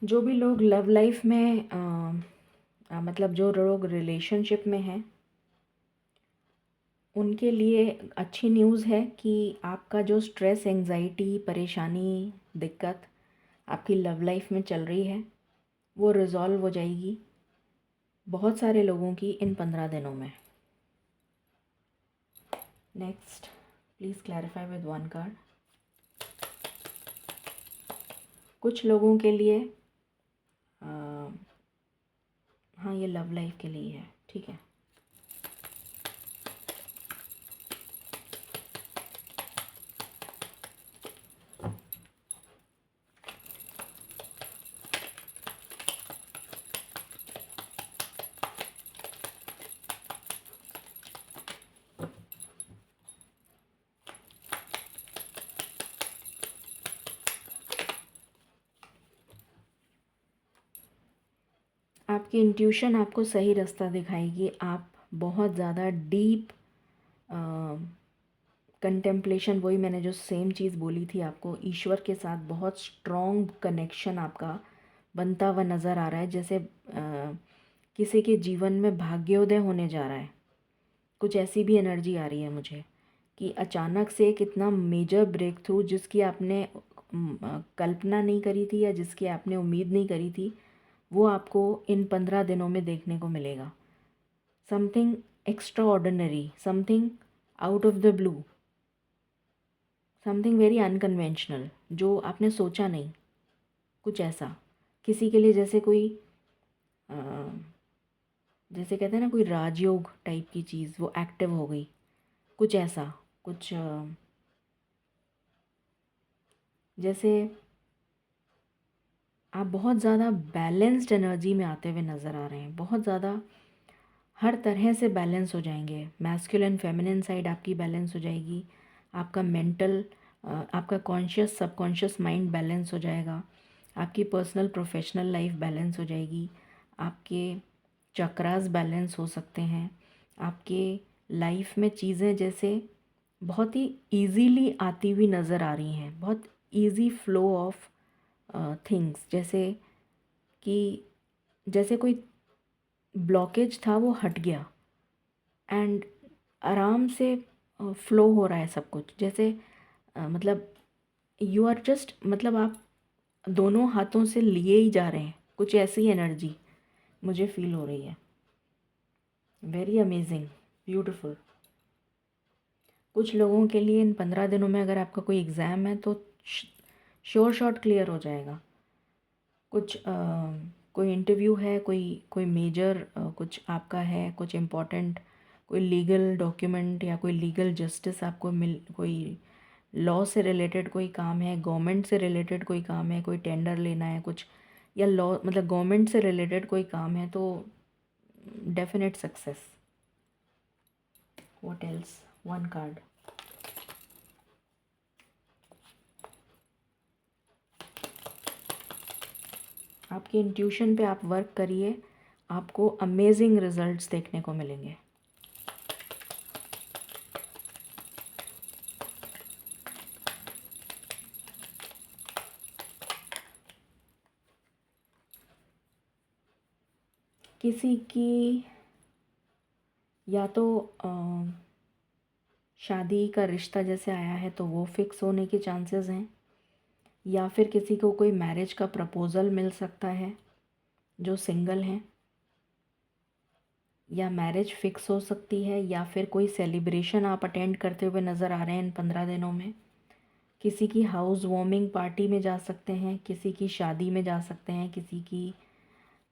जो भी लोग लव लाइफ में मतलब जो लोग रिलेशनशिप में हैं, उनके लिए अच्छी न्यूज़ है कि आपका जो स्ट्रेस, एंजाइटी, परेशानी, दिक्कत आपकी लव लाइफ में चल रही है, वो रिज़ॉल्व हो जाएगी बहुत सारे लोगों की इन 15 दिनों में। Next, please clarify with 1 card. कुछ लोगों के लिए हाँ, ये लव लाइफ के लिए है, ठीक है। आपकी इंट्यूशन आपको सही रास्ता दिखाएगी। आप बहुत ज़्यादा डीप कंटेम्पलेशन, वही मैंने जो सेम चीज़ बोली थी आपको, ईश्वर के साथ बहुत स्ट्रॉन्ग कनेक्शन आपका बनता हुआ नज़र आ रहा है। जैसे किसी के जीवन में भाग्योदय होने जा रहा है, कुछ ऐसी भी एनर्जी आ रही है मुझे कि अचानक से कितना मेजर ब्रेक थ्रू, जिसकी आपने कल्पना नहीं करी थी या जिसकी आपने उम्मीद नहीं करी थी, वो आपको इन 15 दिनों में देखने को मिलेगा। Something extra ordinary, something out of the blue, something very unconventional, जो आपने सोचा नहीं, कुछ ऐसा। किसी के लिए जैसे कोई जैसे कहते हैं ना, कोई राजयोग टाइप की चीज़ वो एक्टिव हो गई, कुछ ऐसा। कुछ जैसे आप बहुत ज़्यादा बैलेंस्ड एनर्जी में आते हुए नज़र आ रहे हैं, बहुत ज़्यादा हर तरह से बैलेंस हो जाएंगे। मैस्कुलिन फेमिनिन साइड आपकी बैलेंस हो जाएगी, आपका मेंटल आपका कॉन्शियस सबकॉन्शियस माइंड बैलेंस हो जाएगा, आपकी पर्सनल प्रोफेशनल लाइफ बैलेंस हो जाएगी, आपके चक्रास बैलेंस हो सकते हैं, आपके लाइफ में चीज़ें जैसे बहुत ही इजीली आती हुई नज़र आ रही हैं, बहुत इजी फ्लो ऑफ थिंग्स, जैसे कोई ब्लॉकेज था वो हट गया एंड आराम से फ्लो हो रहा है सब कुछ, जैसे मतलब यू आर जस्ट, मतलब आप दोनों हाथों से लिए ही जा रहे हैं, कुछ ऐसी एनर्जी मुझे फील हो रही है। Very amazing, beautiful. कुछ लोगों के लिए इन 15 दिनों में अगर आपका कोई एग्ज़ाम है तो श्योर शॉट क्लियर हो जाएगा। कुछ कोई इंटरव्यू है, कोई कोई मेजर कुछ आपका है, कुछ इम्पोर्टेंट कोई लीगल डॉक्यूमेंट या कोई लीगल जस्टिस आपको कोई लॉ से रिलेटेड कोई काम है, गवर्नमेंट से रिलेटेड कोई काम है, कोई टेंडर लेना है कुछ, या लॉ मतलब गवर्नमेंट से रिलेटेड कोई काम है, तो definite success. What else, one card. आपके इंट्यूशन पे आप वर्क करिए, आपको अमेजिंग रिजल्ट्स देखने को मिलेंगे। किसी की या तो शादी का रिश्ता जैसे आया है तो वो फिक्स होने के चांसेस हैं, या फिर किसी को कोई मैरिज का प्रपोज़ल मिल सकता है जो सिंगल हैं, या मैरिज फिक्स हो सकती है, या फिर कोई सेलिब्रेशन आप अटेंड करते हुए नज़र आ रहे हैं इन 15 दिनों में। किसी की हाउस वार्मिंग पार्टी में जा सकते हैं, किसी की शादी में जा सकते हैं, किसी की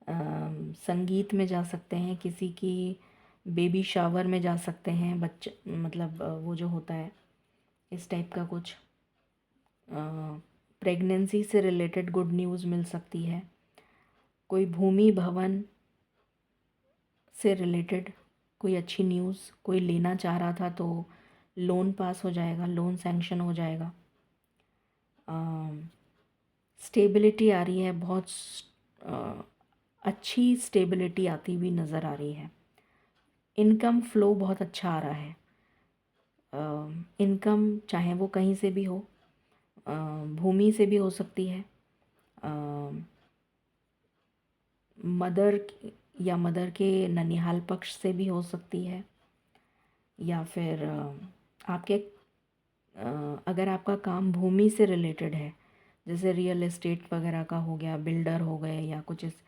संगीत में जा सकते हैं, किसी की बेबी शावर में जा सकते हैं, बच्चे मतलब वो जो होता है इस टाइप का कुछ। प्रेगनेंसी से रिलेटेड गुड न्यूज़ मिल सकती है, कोई भूमि भवन से रिलेटेड कोई अच्छी न्यूज़, कोई लेना चाह रहा था तो लोन पास हो जाएगा, लोन सैंक्शन हो जाएगा। स्टेबिलिटी आ रही है, बहुत अच्छी स्टेबिलिटी आती हुई नज़र आ रही है। इनकम फ्लो बहुत अच्छा आ रहा है। इनकम चाहे वो कहीं से भी हो, भूमि से भी हो सकती है, मदर या मदर के ननिहाल पक्ष से भी हो सकती है, या फिर आपके अगर आपका काम भूमि से रिलेटेड है, जैसे रियल एस्टेट वगैरह का हो गया, बिल्डर हो गए, या कुछ इस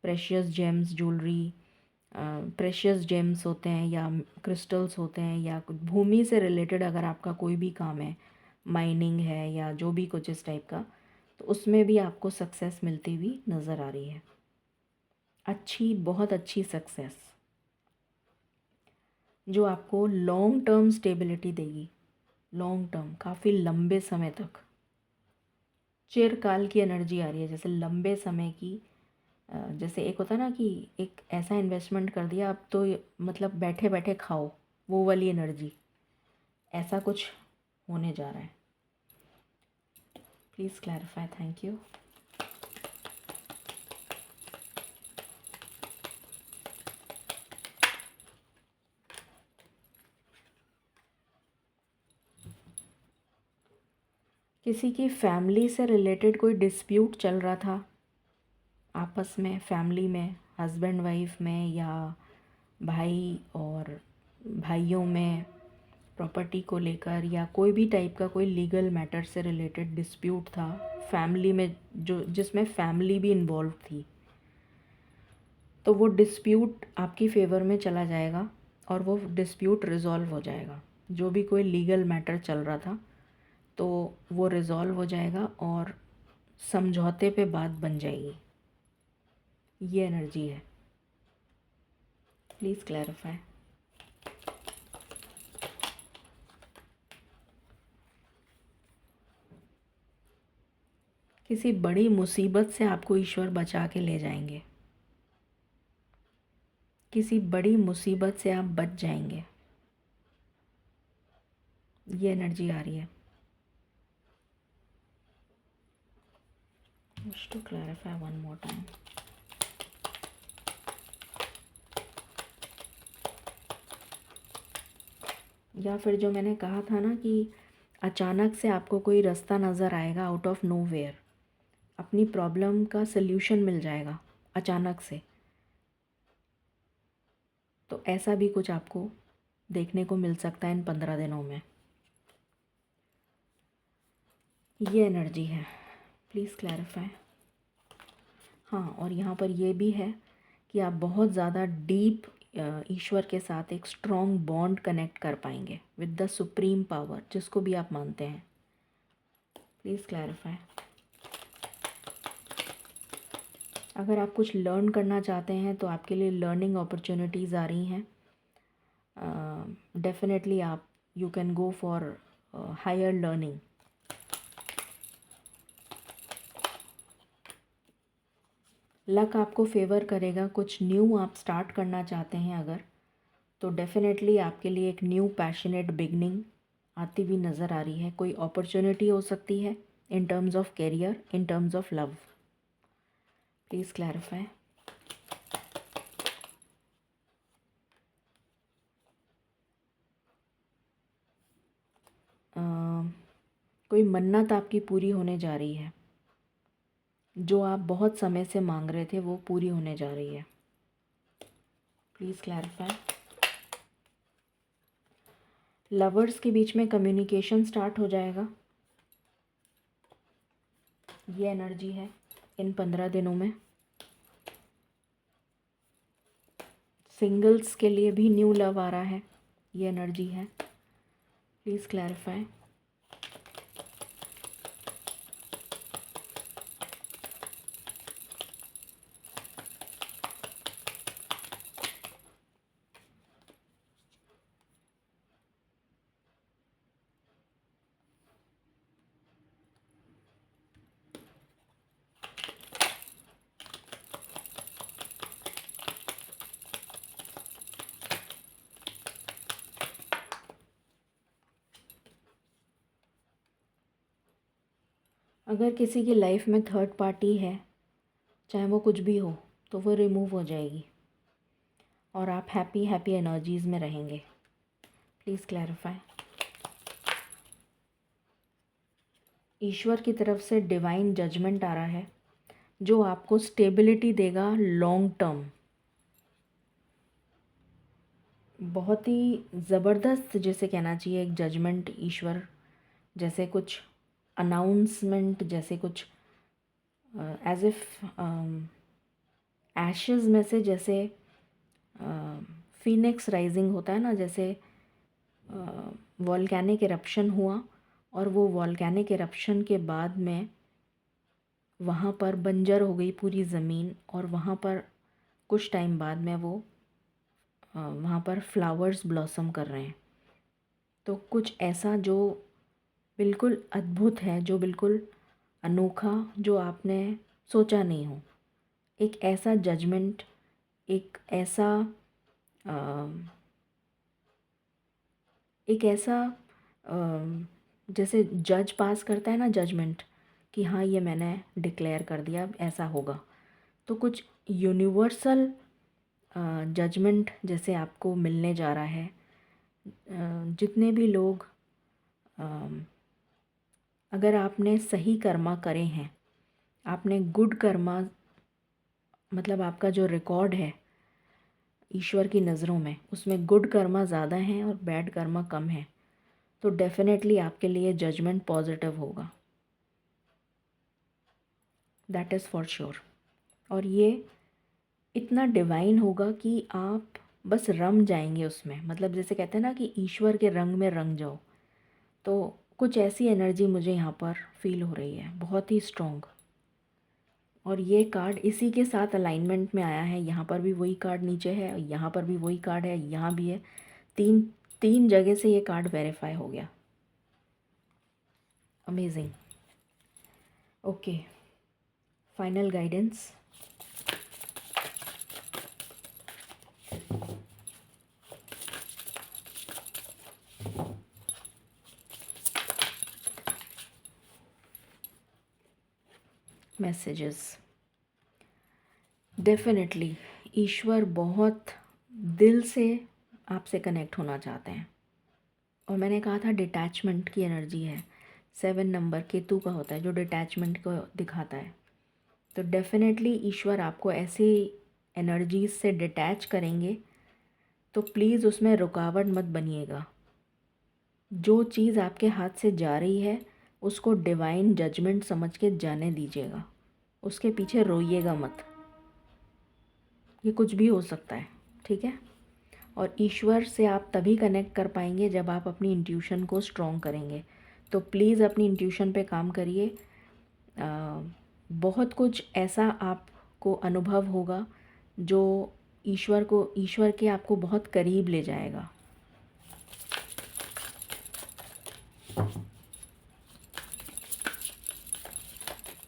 precious James jewellery, precious James होते हैं या क्रिस्टल्स होते हैं, या कुछ भूमि से रिलेटेड अगर आपका कोई भी काम है, माइनिंग है या जो भी कुछ इस टाइप का, तो उसमें भी आपको सक्सेस मिलती हुई नज़र आ रही है। अच्छी, बहुत अच्छी सक्सेस जो आपको लॉन्ग टर्म स्टेबिलिटी देगी, लॉन्ग टर्म, काफ़ी लंबे समय तक। चिरकाल की एनर्जी आ रही है, जैसे लंबे समय की, जैसे एक होता है ना कि एक ऐसा इन्वेस्टमेंट कर दिया अब तो मतलब बैठे बैठे खाओ, वो वाली एनर्जी, ऐसा कुछ होने जा रहा है। Please clarify, thank you. किसी की फैमिली से रिलेटेड कोई डिस्प्यूट चल रहा था आपस में, फैमिली में, हस्बैंड वाइफ में, या भाई और भाइयों में, प्रॉपर्टी को लेकर, या कोई भी टाइप का कोई लीगल मैटर से रिलेटेड डिस्प्यूट था फैमिली में, जो जिसमें फैमिली भी इन्वॉल्व थी, तो वो डिस्प्यूट आपकी फेवर में चला जाएगा और वो डिस्प्यूट रिज़ॉल्व हो जाएगा। जो भी कोई लीगल मैटर चल रहा था तो वो रिज़ॉल्व हो जाएगा और समझौते पे बात बन जाएगी, ये एनर्जी है। Please clarify. किसी बड़ी मुसीबत से आपको ईश्वर बचा के ले जाएंगे, किसी बड़ी मुसीबत से आप बच जाएंगे, ये एनर्जी आ रही है। Just to clarify one more time. या फिर जो मैंने कहा था ना कि अचानक से आपको कोई रास्ता नज़र आएगा आउट ऑफ नोवेयर, अपनी प्रॉब्लम का सल्यूशन मिल जाएगा अचानक से, तो ऐसा भी कुछ आपको देखने को मिल सकता है इन 15 दिनों में। ये एनर्जी है, प्लीज़ क्लैरिफाई। हाँ, और यहाँ पर ये भी है कि आप बहुत ज़्यादा डीप ईश्वर के साथ एक स्ट्रॉन्ग बॉन्ड कनेक्ट कर पाएंगे विद द सुप्रीम पावर, जिसको भी आप मानते हैं। Please clarify. अगर आप कुछ लर्न करना चाहते हैं तो आपके लिए लर्निंग अपॉर्चुनिटीज़ आ रही हैं। डेफिनेटली आप you can go for higher learning. Luck आपको फेवर करेगा, कुछ न्यू आप स्टार्ट करना चाहते हैं अगर, तो डेफिनेटली आपके लिए एक न्यू पैशनेट बिगनिंग आती हुई नज़र आ रही है। कोई अपॉर्चुनिटी हो सकती है in terms of career, in terms of love. Please clarify. कोई मन्नत आपकी पूरी होने जा रही है, जो आप बहुत समय से मांग रहे थे वो पूरी होने जा रही है। Please clarify. लवर्स के बीच में कम्युनिकेशन स्टार्ट हो जाएगा, ये एनर्जी है इन 15 दिनों में। सिंगल्स के लिए भी न्यू लव आ रहा है, ये एनर्जी है। Please clarify. अगर किसी की लाइफ में थर्ड पार्टी है, चाहे वो कुछ भी हो, तो वो रिमूव हो जाएगी और आप हैप्पी हैप्पी एनर्जीज़ में रहेंगे। Please clarify. ईश्वर की तरफ से डिवाइन जजमेंट आ रहा है, जो आपको स्टेबिलिटी देगा लॉन्ग टर्म। बहुत ही ज़बरदस्त जैसे कहना चाहिए एक जजमेंट ईश्वर, जैसे कुछ अनाउंसमेंट, जैसे कुछ एज इफ एशेज़ में से जैसे फीनिक्स राइजिंग होता है ना, जैसे वॉल्केनिक इरप्शन हुआ और वो वॉल्केनिक इरप्शन के बाद में वहाँ पर बंजर हो गई पूरी ज़मीन, और वहाँ पर कुछ टाइम बाद में वो वहाँ पर फ्लावर्स ब्लॉसम कर रहे हैं। तो कुछ ऐसा जो बिल्कुल अद्भुत है, जो बिल्कुल अनोखा, जो आपने सोचा नहीं हो, एक ऐसा जजमेंट, एक ऐसा एक ऐसा जैसे जज पास करता है ना जजमेंट, कि हाँ ये मैंने डिक्लेयर कर दिया, अब ऐसा होगा। तो कुछ यूनिवर्सल जजमेंट जैसे आपको मिलने जा रहा है। जितने भी लोग अगर आपने सही कर्मा करे हैं, आपने गुड कर्मा, मतलब आपका जो रिकॉर्ड है ईश्वर की नज़रों में, उसमें गुड कर्मा ज़्यादा हैं और बैड कर्मा कम है, तो डेफिनेटली आपके लिए जजमेंट पॉजिटिव होगा, दैट इज़ फॉर श्योर। और ये इतना डिवाइन होगा कि आप बस रम जाएंगे उसमें, मतलब जैसे कहते हैं ना कि ईश्वर के रंग में रंग जाओ, तो कुछ ऐसी एनर्जी मुझे यहाँ पर फील हो रही है, बहुत ही स्ट्रॉन्ग। और ये कार्ड इसी के साथ अलाइनमेंट में आया है, यहाँ पर भी वही कार्ड नीचे है, यहाँ पर भी वही कार्ड है, यहाँ भी है। तीन तीन जगह से ये कार्ड वेरीफाई हो गया। Amazing. Okay, final guidance. Messages. Definitely ईश्वर बहुत दिल से आपसे कनेक्ट होना चाहते हैं। और मैंने कहा था डिटैचमेंट की एनर्जी है, 7 नंबर केतु का होता है जो डिटैचमेंट को दिखाता है। तो डेफिनेटली ईश्वर आपको ऐसी एनर्जीज से डिटैच करेंगे, तो प्लीज़ उसमें रुकावट मत बनिएगा। जो चीज़ आपके हाथ से जा रही है उसको डिवाइन जजमेंट समझ के जाने दीजिएगा, उसके पीछे रोइएगा मत। ये कुछ भी हो सकता है, ठीक है। और ईश्वर से आप तभी कनेक्ट कर पाएंगे जब आप अपनी इंट्यूशन को स्ट्रॉन्ग करेंगे। तो प्लीज़ अपनी इंट्यूशन पे काम करिए। बहुत कुछ ऐसा आपको अनुभव होगा जो ईश्वर के आपको बहुत करीब ले जाएगा।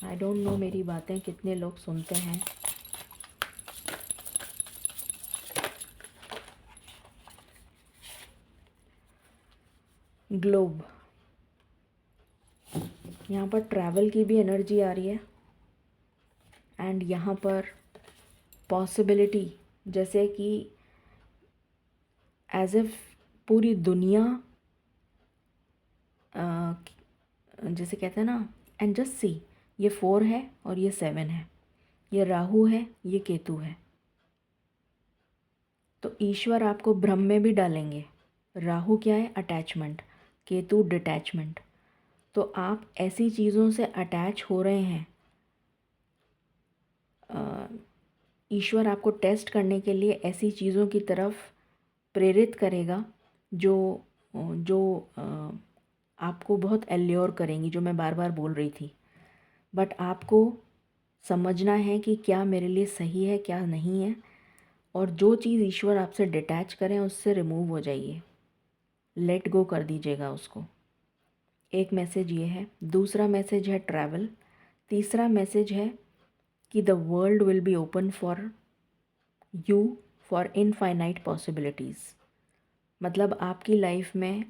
आई डोंट नो मेरी बातें कितने लोग सुनते हैं। ग्लोब, यहाँ पर ट्रैवल की भी एनर्जी आ रही है। एंड यहाँ पर पॉसिबिलिटी, जैसे कि एज इफ पूरी दुनिया, जैसे कहते हैं ना, एंड जस्ट सी, ये 4 है और ये 7 है, ये राहु है, ये केतु है। तो ईश्वर आपको भ्रम में भी डालेंगे। राहु क्या है? Attachment, Ketu detachment. तो आप ऐसी चीज़ों से अटैच हो रहे हैं, ईश्वर आपको टेस्ट करने के लिए ऐसी चीज़ों की तरफ प्रेरित करेगा जो जो आपको बहुत एल्योर करेंगी, जो मैं बार बार बोल रही थी। बट आपको समझना है कि क्या मेरे लिए सही है, क्या नहीं है। और जो चीज़ ईश्वर आपसे डिटैच करें उससे रिमूव हो जाइए, लेट गो कर दीजिएगा उसको। एक मैसेज ये है। दूसरा मैसेज है ट्रैवल। तीसरा मैसेज है कि the world will be open for you for infinite possibilities. मतलब आपकी लाइफ में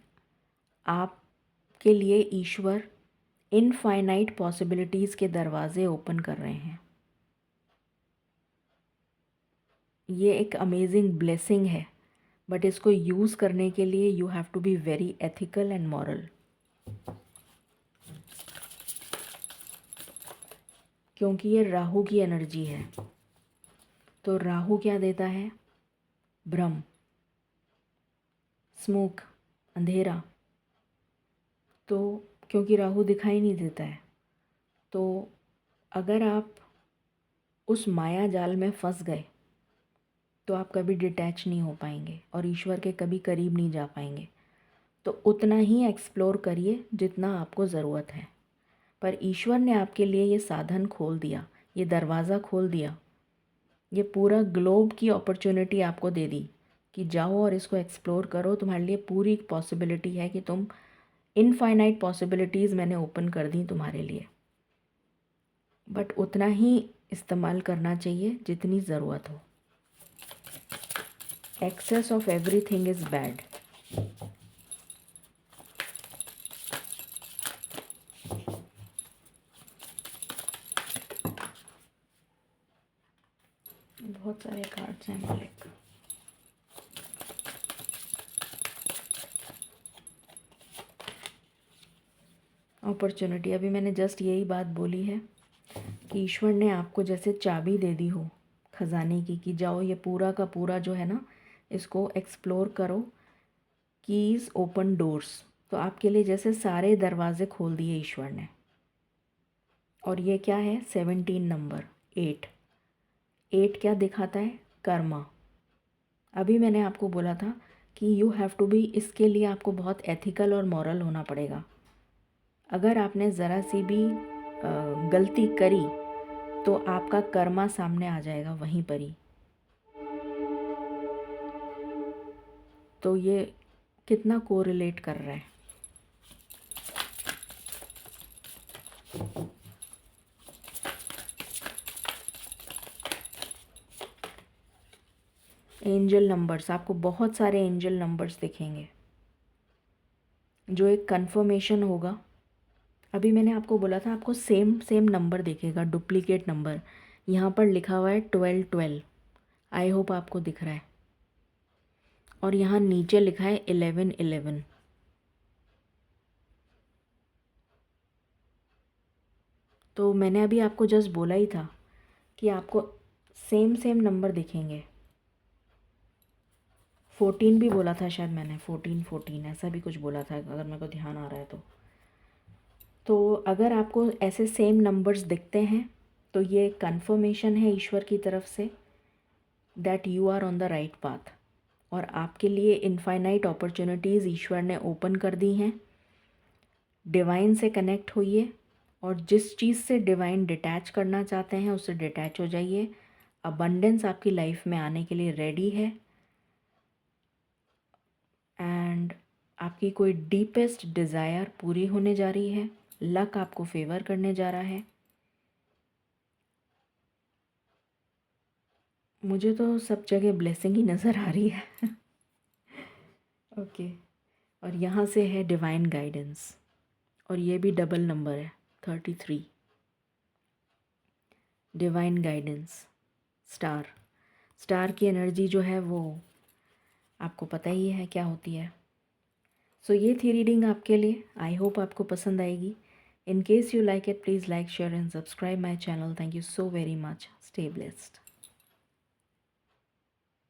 आपके लिए ईश्वर इनफाइनाइट पॉसिबिलिटीज़ के दरवाज़े ओपन कर रहे हैं। ये एक अमेजिंग ब्लेसिंग है, बट इसको यूज़ करने के लिए you have to be very ethical and moral. क्योंकि ये राहु की एनर्जी है। तो राहु क्या देता है? भ्रम, स्मोक, अंधेरा। तो क्योंकि राहु दिखाई नहीं देता है, तो अगर आप उस माया जाल में फंस गए तो आप कभी डिटैच नहीं हो पाएंगे और ईश्वर के कभी करीब नहीं जा पाएंगे। तो उतना ही एक्सप्लोर करिए जितना आपको ज़रूरत है। पर ईश्वर ने आपके लिए ये साधन खोल दिया, ये दरवाज़ा खोल दिया, ये पूरा ग्लोब की अपॉर्चुनिटी आपको दे दी कि जाओ और इसको एक्सप्लोर करो। तुम्हारे लिए पूरी पॉसिबिलिटी है कि तुम इनफाइनाइट पॉसिबिलिटीज़ मैंने ओपन कर दी तुम्हारे लिए। बट उतना ही इस्तेमाल करना चाहिए जितनी ज़रूरत हो। Excess of everything is bad. बहुत सारे कार्ड्स हैं मालिक। अपॉर्चुनिटी, अभी मैंने जस्ट यही बात बोली है कि ईश्वर ने आपको जैसे चाबी दे दी हो खजाने की कि जाओ ये पूरा का पूरा जो है ना, इसको एक्सप्लोर करो। Keys open doors. तो आपके लिए जैसे सारे दरवाजे खोल दिए ईश्वर ने। और ये क्या है? 17 नंबर, 8। 8 क्या दिखाता है? कर्मा। अभी मैंने आपको बोला था कि यू हैव टू बी, इसके लिए आपको बहुत एथिकल और मॉरल होना पड़ेगा। अगर आपने ज़रा सी भी गलती करी तो आपका कर्मा सामने आ जाएगा वहीं पर ही। तो ये कितना कोरिलेट कर रहा है। एंजल नंबर्स, आपको बहुत सारे एंजल नंबर्स दिखेंगे जो एक कंफर्मेशन होगा अभी मैंने आपको बोला था आपको सेम सेम नंबर दिखेगा, डुप्लीकेट नंबर। यहाँ पर लिखा हुआ है 1212, आई होप आपको दिख रहा है। और यहाँ नीचे लिखा है 1111। तो मैंने अभी आपको जस्ट बोला ही था कि आपको सेम सेम नंबर दिखेंगे। 14 भी बोला था शायद मैंने, 14 ऐसा भी कुछ बोला था अगर मेरे को ध्यान आ रहा है तो अगर आपको ऐसे सेम नंबर्स दिखते हैं तो ये कंफर्मेशन है ईश्वर की तरफ से that you are on the right path, और आपके लिए इनफाइनाइट अपॉर्चुनिटीज़ ईश्वर ने ओपन कर दी हैं। डिवाइन से कनेक्ट होइए, और जिस चीज़ से डिवाइन डिटैच करना चाहते हैं उससे डिटैच हो जाइए। अबंडेंस आपकी लाइफ में आने के लिए रेडी है, एंड आपकी कोई डीपेस्ट डिज़ायर पूरी होने जा रही है। लक आपको फेवर करने जा रहा है। मुझे तो सब जगह ब्लेसिंग ही नज़र आ रही है। ओके और यहाँ से है डिवाइन गाइडेंस, और ये भी डबल नंबर है 33। डिवाइन गाइडेंस, स्टार की एनर्जी जो है वो आपको पता ही है क्या होती है। सो ये थी रीडिंग आपके लिए। आई होप आपको पसंद आएगी। In case you like it, please like, share and subscribe my channel. Thank you so very much. Stay blessed.